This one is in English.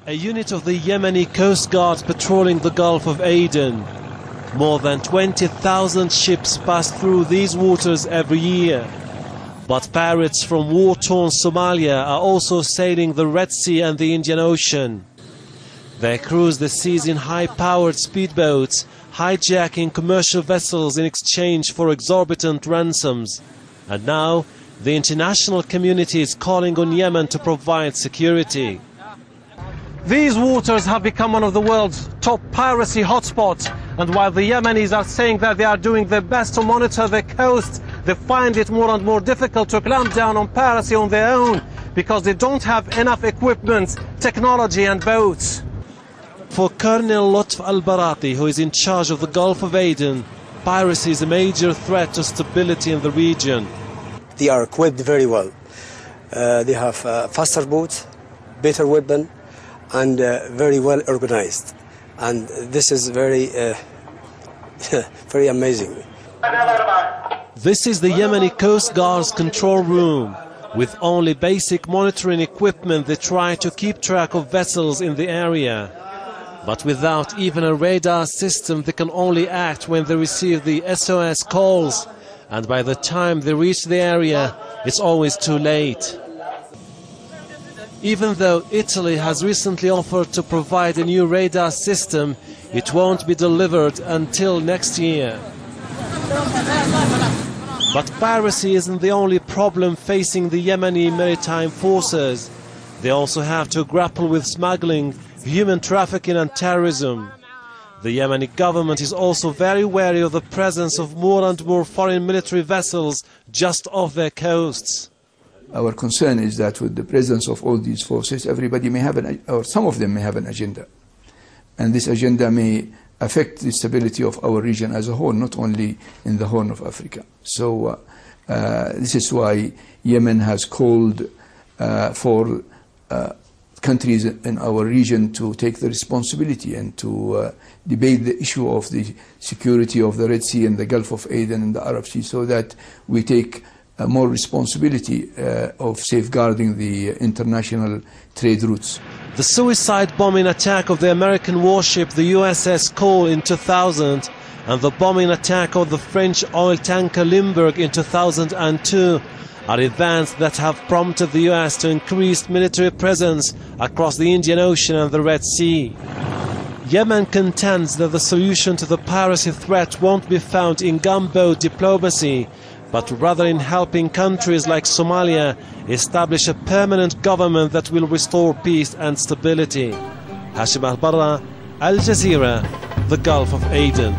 a unit of the Yemeni Coastguard patrolling the Gulf of Aden. More than 20,000 ships pass through these waters every year. But pirates from war-torn Somalia are also sailing the Red Sea and the Indian Ocean. They cruise the seas in high-powered speedboats, hijacking commercial vessels in exchange for exorbitant ransoms. And now, the international community is calling on Yemen to provide security. These waters have become one of the world's top piracy hotspots, and while the Yemenis are saying that they are doing their best to monitor the coast, they find it more and more difficult to clamp down on piracy on their own because they don't have enough equipment, technology and boats. For Colonel Lotf al-Barati, who is in charge of the Gulf of Aden, piracy is a major threat to stability in the region. They are equipped very well. They have faster boats, better weapons, and very well organized. And this is very, very amazing. This is the Yemeni Coast Guard's control room. With only basic monitoring equipment, they try to keep track of vessels in the area. But without even a radar system, they can only act when they receive the SOS calls. And by the time they reach the area, it's always too late. Even though Italy has recently offered to provide a new radar system, it won't be delivered until next year. But piracy isn't the only problem facing the Yemeni maritime forces. They also have to grapple with smuggling, human trafficking and terrorism. The Yemeni government is also very wary of the presence of more and more foreign military vessels just off their coasts. Our concern is that with the presence of all these forces, everybody may have or some of them may have an agenda. And this agenda may affect the stability of our region as a whole, not only in the Horn of Africa. So this is why Yemen has called for countries in our region to take the responsibility and to debate the issue of the security of the Red Sea and the Gulf of Aden and the Arab Sea, so that we take more responsibility of safeguarding the international trade routes. The suicide bombing attack of the American warship the USS Cole in 2000 and the bombing attack of the French oil tanker Limburg in 2002 are events that have prompted the US to increase military presence across the Indian Ocean and the Red Sea. Yemen contends that the solution to the piracy threat won't be found in gunboat diplomacy, but rather in helping countries like Somalia establish a permanent government that will restore peace and stability. Hashim Al-Barra, Al Jazeera, the Gulf of Aden.